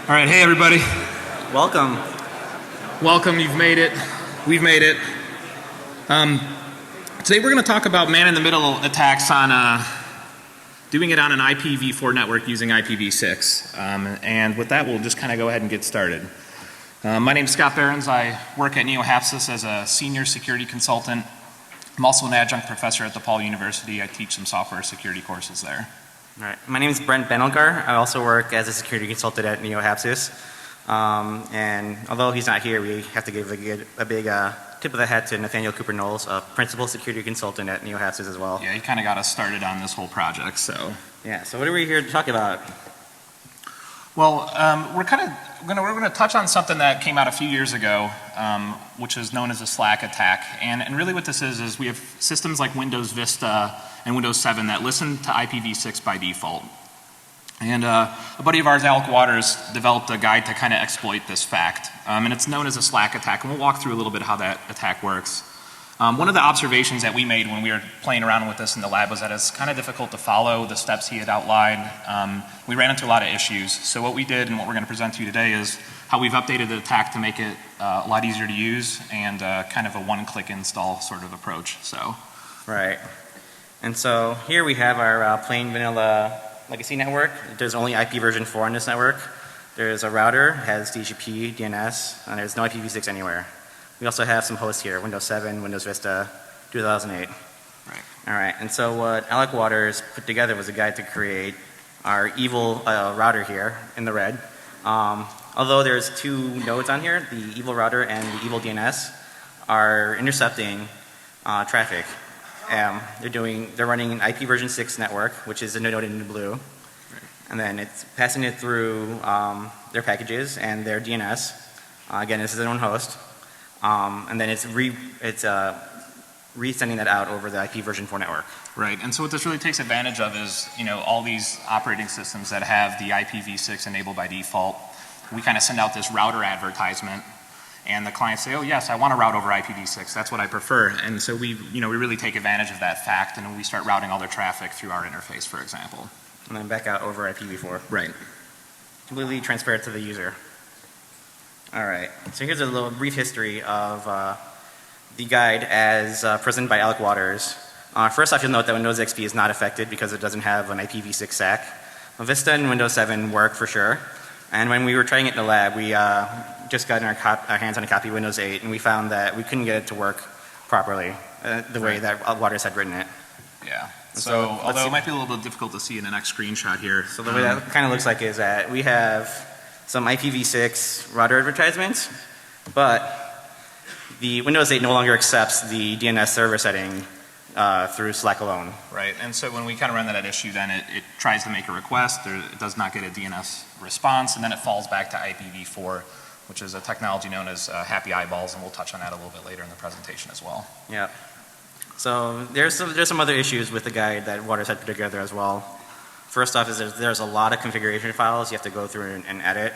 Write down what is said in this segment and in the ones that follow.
All right, hey everybody. Welcome. Welcome, you've made it. We've made it. Today we're going to talk about man-in-the-middle attacks on doing it on an IPv4 network using IPv6. And with that, we'll just kind of go ahead and get started. My name is Scott Behrens. I work at NeoHapsis as a senior security consultant. I'm also an adjunct professor at DePaul University. I teach some software security courses there. All right. My name is Brent Bandelgar. I also work as a security consultant at NeoHapsis. And although he's not here, we have to give a big tip of the hat to Nathaniel Cooper Knowles, a principal security consultant at NeoHapsis as well. Yeah, he kind of got us started on this whole project, so. Yeah, so what are we here to talk about? Well, we're going to touch on something that came out a few years ago, which is known as a Slack attack. And really what this is we have systems like Windows Vista and Windows 7 that listen to IPv6 by default. And a buddy of ours, Alec Waters, developed a guide to kind of exploit this fact. And it's known as a Slack attack, and we'll walk through a little bit how that attack works. One of the observations that we made when we were playing around with this in the lab was that it's kind of difficult to follow the steps he had outlined. We ran into a lot of issues. So what we did and what we're going to present to you today is how we've updated the attack to make it a lot easier to use and kind of a one-click install sort of approach. So. Right. And so here we have our plain vanilla legacy network. There's only IP version 4 on this network. There's a router, has DHCP, DNS, and there's no IPv6 anywhere. We also have some hosts here, Windows 7, Windows Vista, 2008. Right. All right, and so what Alec Waters put together was a guide to create our evil router here in the red. Although there's two nodes on here, the evil router and the evil DNS are intercepting traffic. They're running an IP version 6 network, which is denoted in blue. Right. And then it's passing it through their packages and their DNS. Again, this is their own host. And then it's resending that out over the IP version 4 network. Right, and so what this really takes advantage of is, all these operating systems that have the IPv6 enabled by default. We kind of send out this router advertisement, and the clients say, oh yes, I want to route over IPv6, that's what I prefer. And so we really take advantage of that fact, and we start routing all their traffic through our interface, for example. And then back out over IPv4. Right. Completely transparent to the user. All right, so here's a little brief history of the guide as presented by Alec Waters. First off, you'll note that Windows XP is not affected because it doesn't have an IPv6 stack. Vista and Windows 7 work for sure. And when we were trying it in the lab, we just got our hands on a copy of Windows 8, and we found that we couldn't get it to work properly the way that Waters had written it. Yeah. So although it might be a little bit difficult to see in the next screenshot here. So the way that kind of looks like is that we have some IPv6 router advertisements, but the Windows 8 no longer accepts the DNS server setting through Slack alone. Right, and so when we kind of run that issue, then it tries to make a request, it does not get a DNS response, and then it falls back to IPv4, which is a technology known as happy eyeballs, and we'll touch on that a little bit later in the presentation as well. Yeah. So there's some other issues with the guide that Waters had put together as well. First off is there's a lot of configuration files you have to go through and edit.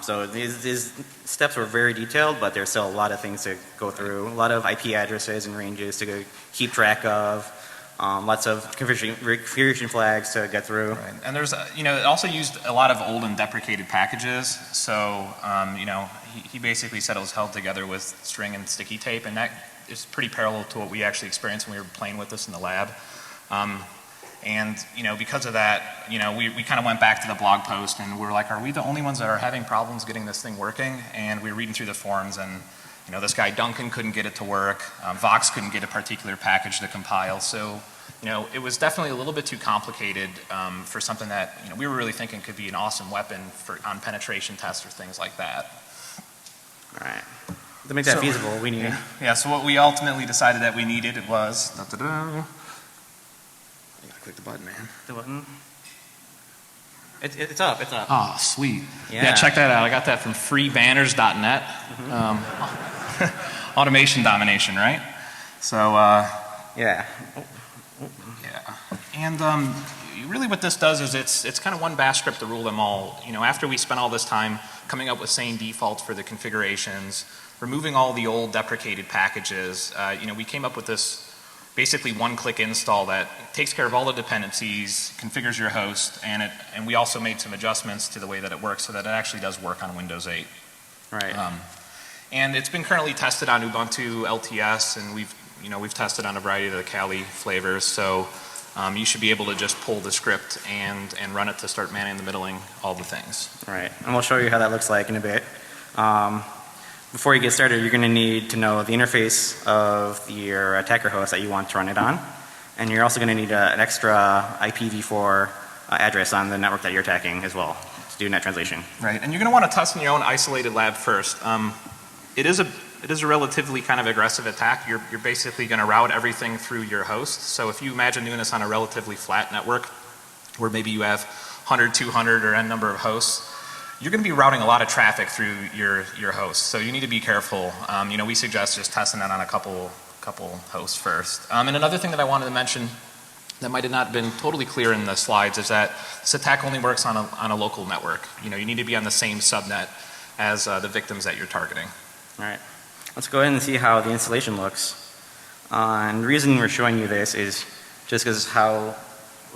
So these steps were very detailed, but there's still a lot of things to go through. A lot of IP addresses and ranges to keep track of. Lots of configuration flags to get through. Right. And there's, it also used a lot of old and deprecated packages. So, he basically said it was held together with string and sticky tape, and that is pretty parallel to what we actually experienced when we were playing with this in the lab. And, because of that, we kind of went back to the blog post and we were like, are we the only ones that are having problems getting this thing working? And we were reading through the forums and, this guy Duncan couldn't get it to work. Vox couldn't get a particular package to compile. So, it was definitely a little bit too complicated for something that, we were really thinking could be an awesome weapon on penetration tests or things like that. All right. To make that feasible, we need... Yeah, so what we ultimately decided that we needed was... Click the button, man. The button? It's up. Oh, sweet. Yeah, check that out. I got that from freebanners.net. Mm-hmm. Automation domination, right? So, yeah. Yeah. And really what this does is it's kind of one bash script to rule them all. After we spent all this time coming up with sane defaults for the configurations, removing all the old deprecated packages, we came up with this basically one-click install that takes care of all the dependencies, configures your host, and we also made some adjustments to the way that it works so that it actually does work on Windows 8. Right. And it's been currently tested on Ubuntu LTS, and we've tested on a variety of the Kali flavors. So you should be able to just pull the script and run it to start manning the middling, all the things. Right. And we'll show you how that looks like in a bit. Before you get started, you're going to need to know the interface of your attacker host that you want to run it on. And you're also going to need an extra IPv4 address on the network that you're attacking as well to do net translation. Right. And you're going to want to test in your own isolated lab first. It is a relatively kind of aggressive attack. You're basically going to route everything through your host. So if you imagine doing this on a relatively flat network where maybe you have 100, 200 or n number of hosts, you're going to be routing a lot of traffic through your host. So you need to be careful. We suggest just testing that on a couple hosts first. And another thing that I wanted to mention that might have not been totally clear in the slides is that this attack only works on a local network. You need to be on the same subnet as the victims that you're targeting. All right. Let's go ahead and see how the installation looks. And the reason we're showing you this is just because how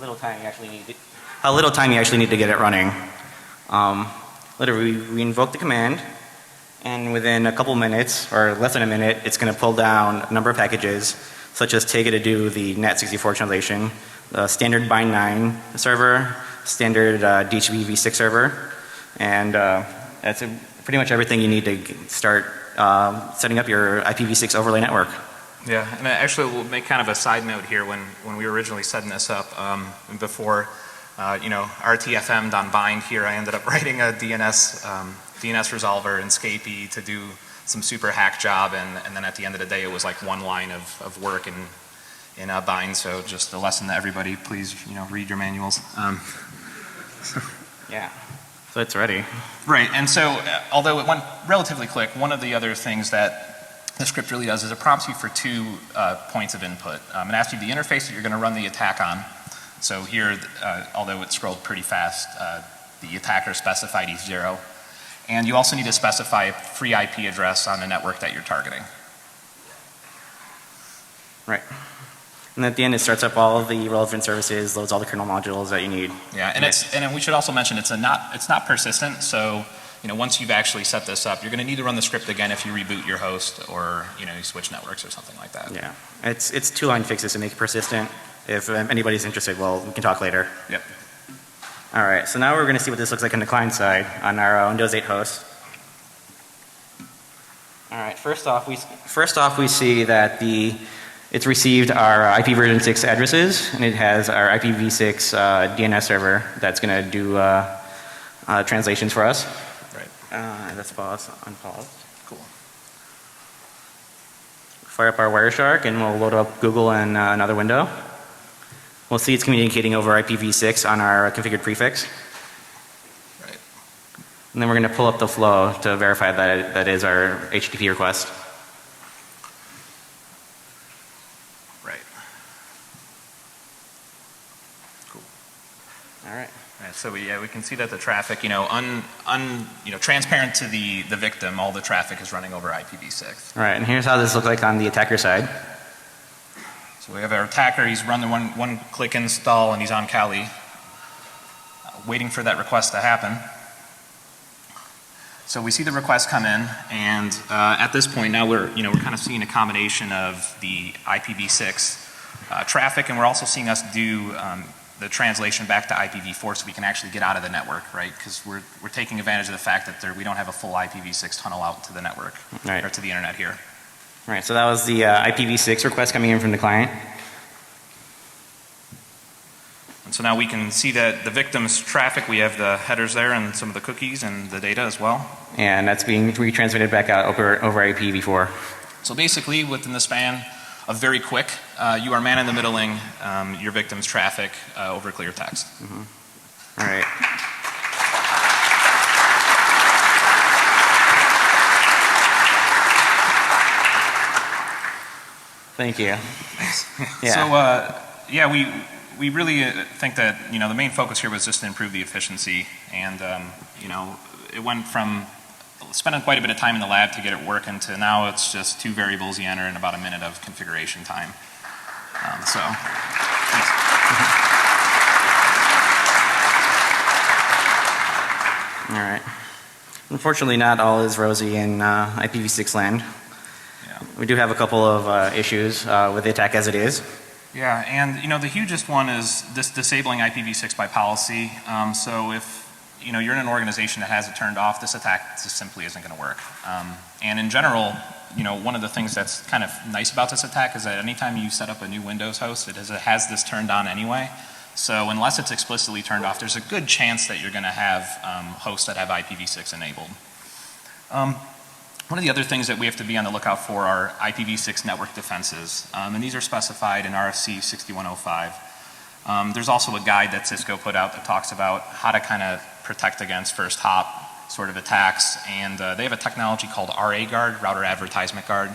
little time you actually need to get it running. Literally, we invoke the command, and within a couple minutes, or less than a minute, it's going to pull down a number of packages, such as Tega to do the NAT64 translation, the standard bind9 server, standard DHCP-v6 server, and that's pretty much everything you need to start setting up your IPv6 overlay network. Yeah, and actually we'll make kind of a side note here. When we were originally setting this up, before RTFM'd on bind here, I ended up writing a DNS resolver in Scapy to do some super hack job, and then at the end of the day it was like one line of work in bind. So just a lesson to everybody, please read your manuals. Yeah. So it's ready. Right, and so although it went relatively quick, one of the other things that the script really does is it prompts you for 2 points of input. It asks you the interface that you're going to run the attack on. So here, although it scrolled pretty fast, the attacker specified E0. And you also need to specify a free IP address on the network that you're targeting. Right. And at the end it starts up all of the relevant services, loads all the kernel modules that you need. Yeah, and we should also mention it's not persistent, so once you've actually set this up, you're going to need to run the script again if you reboot your host or you switch networks or something like that. Yeah. It's 2-line fixes to make it persistent. If anybody's interested, well, we can talk later. Yep. All right, so now we're going to see what this looks like on the client side on our Windows 8 host. All right, first off we see that it's received our IP version 6 addresses, and it has our IPv6 DNS server that's going to do translations for us. Right. Let's unpause. Cool. Fire up our Wireshark, and we'll load up Google in another window. We'll see it's communicating over IPv6 on our configured prefix. Right. And then we're going to pull up the flow to verify that that is our HTTP request. Right. Cool. All right. Right, so we can see that the traffic, transparent to the victim, all the traffic is running over IPv6. All right, and here's how this looks like on the attacker side. So we have our attacker, he's run the one-click install and he's on Kali, waiting for that request to happen. So we see the request come in, and at this point now we're kind of seeing a combination of the IPv6 traffic, and we're also seeing us do the translation back to IPv4 so we can actually get out of the network, right? Because we're taking advantage of the fact that we don't have a full IPv6 tunnel out to the network, right, or to the internet here. Right, so that was the IPv6 request coming in from the client. And so now we can see that the victim's traffic, we have the headers there and some of the cookies and the data as well. And that's being retransmitted back out over IPv4. So basically within the span of very quick, you are manning the middling your victim's traffic over clear text. Mm-hmm. All right. Thank you. Yeah. So we really think that the main focus here was just to improve the efficiency, and it went from spending quite a bit of time in the lab to get it working to now it's just 2 variables you enter and about a minute of configuration time. around. So, thanks. All right. Unfortunately, not all is rosy in IPv6 land. Yeah. We do have a couple of issues with the attack as it is. Yeah, and you know the hugest one is this disabling IPv6 by policy. So if you know you're in an organization that has it turned off, this attack just simply isn't going to work. And in general, you know, one of the things that's kind of nice about this attack is that anytime you set up a new Windows host, it has this turned on anyway. So unless it's explicitly turned off, there's a good chance that you're going to have hosts that have IPv6 enabled. One of the other things that we have to be on the lookout for are IPv6 network defenses, and these are specified in RFC 6105. There's also a guide that Cisco put out that talks about how to kind of protect against first hop sort of attacks, and they have a technology called RA guard, router advertisement guard,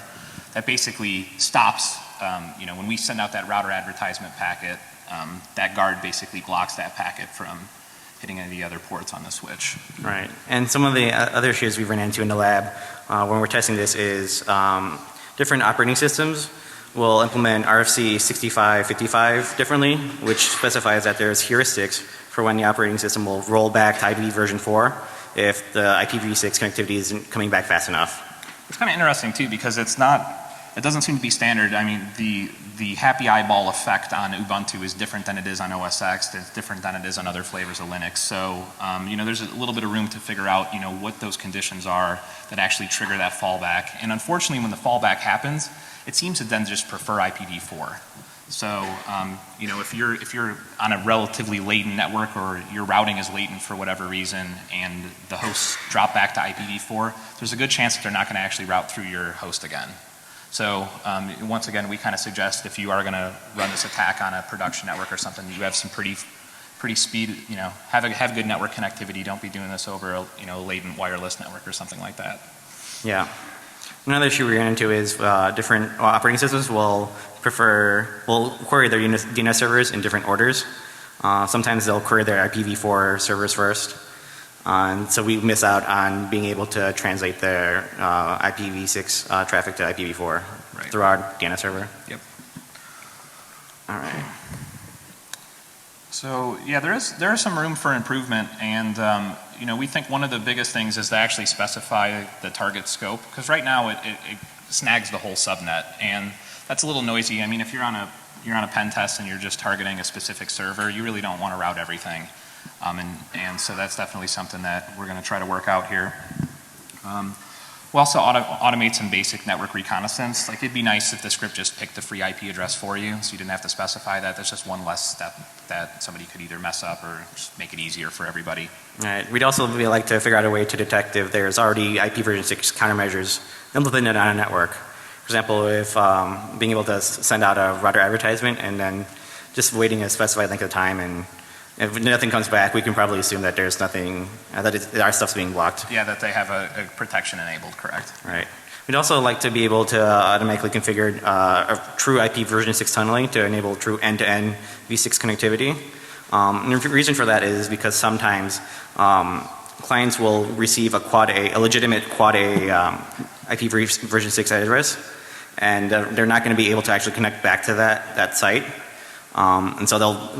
that basically stops, you know, when we send out that router advertisement packet, that guard basically blocks that packet from hitting any of the other ports on the switch. Right. And some of the other issues we've run into in the lab when we're testing this is different operating systems will implement RFC 6555 differently, which specifies that there's heuristics for when the operating system will roll back to IPv version 4 if the IPv6 connectivity isn't coming back fast enough. It's kind of interesting too because it doesn't seem to be standard. I mean, the happy eyeball effect on Ubuntu is different than it is on OS X. It's different than it is on other flavors of Linux. So, you know, there's a little bit of room to figure out, you know, what those conditions are that actually trigger that fallback. And unfortunately, when the fallback happens, it seems to then just prefer IPv4. So, you know, if you're on a relatively latent network or your routing is latent for whatever reason and the hosts drop back to IPv4, there's a good chance that they're not going to actually route through your host again. So once again, we kind of suggest if you are going to run this attack on a production network or something, you have some pretty speed, you know, have good network connectivity. Don't be doing this over a, you know, latent wireless network or something like that. Yeah. Another issue we ran into is different operating systems will query their DNS servers in different orders. Sometimes they'll query their IPv4 servers first. And so we miss out on being able to translate their IPv6 traffic to IPv4 through our DNS server. Yep. All right. So yeah, there is some room for improvement, and you know, we think one of the biggest things is to actually specify the target scope, because right now it snags the whole subnet, and that's a little noisy. I mean, if you're on a pen test and you're just targeting a specific server, you really don't want to route everything. And so that's definitely something that we're going to try to work out here. We also automate some basic network reconnaissance. Like, it'd be nice if the script just picked the free IP address for you, so you didn't have to specify that. That's just one less step that somebody could either mess up or just make it easier for everybody. Right. We'd also like to figure out a way to detect if there's already IPv6 countermeasures implemented on a network. For example, if being able to send out a router advertisement and then just waiting a specified length of time, and if nothing comes back, we can probably assume that there's nothing, that our stuff's being blocked. Yeah, that they have a protection enabled, correct. Right. We'd also like to be able to automatically configure a true IP version 6 tunneling to enable true end-to-end v6 connectivity. And the reason for that is because sometimes clients will receive a legitimate quad A IP version 6 address, and they're not going to be able to actually connect back to that site. And so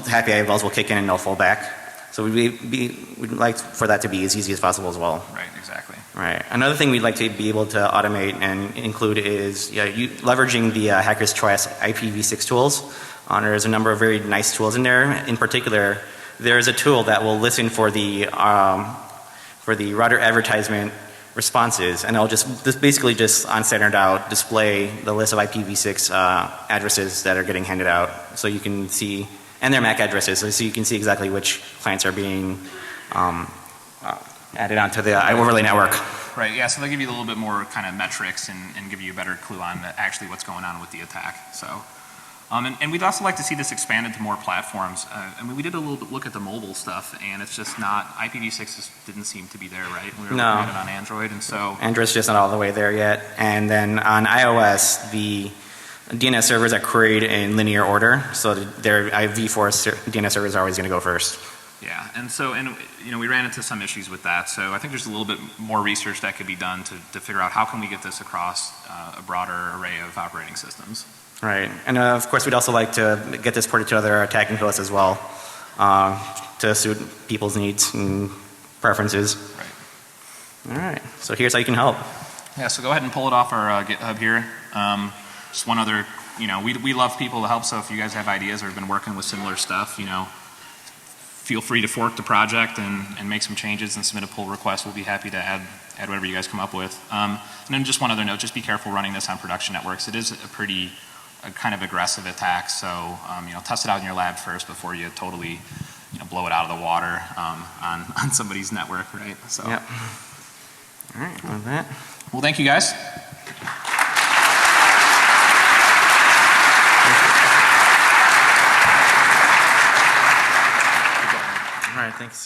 happy eyeballs will kick in and they'll fall back. So we'd like for that to be as easy as possible as well. Right, exactly. Right. Another thing we'd like to be able to automate and include is leveraging the Hacker's Choice IPv6 tools. There's a number of very nice tools in there. In particular, there's a tool that will listen for the router advertisement responses, and it'll just basically just on standard out display the list of IPv6 addresses that are getting handed out, so you can see, and their MAC addresses, so you can see exactly which clients are being added onto the overlay network. Right, yeah, so they'll give you a little bit more kind of metrics and give you a better clue on actually what's going on with the attack. So, and we'd also like to see this expanded to more platforms. I mean, we did a little bit look at the mobile stuff, and it's just not, IPv6 just didn't seem to be there, right? We were looking at it on Android, and so. Android's just not all the way there yet. And then on iOS, the DNS servers are queried in linear order, so their v4 DNS servers are always going to go first. Yeah, and you know, we ran into some issues with that, so I think there's a little bit more research that could be done to figure out how can we get this across a broader array of operating systems. Right. And of course, we'd also like to get this ported to other attacking hosts as well, to suit people's needs and preferences. Right. All right. So here's how you can help. Yeah, so go ahead and pull it off our GitHub here. Just one other, we love people to help, so if you guys have ideas or have been working with similar stuff, feel free to fork the project and make some changes and submit a pull request. We'll be happy to add whatever you guys come up with. And then just one other note, just be careful running this on production networks. It is a kind of aggressive attack, so test it out in your lab first before you totally blow it out of the water on somebody's network, right? So. Yep. All right, with that. Well, thank you guys. All right, thanks.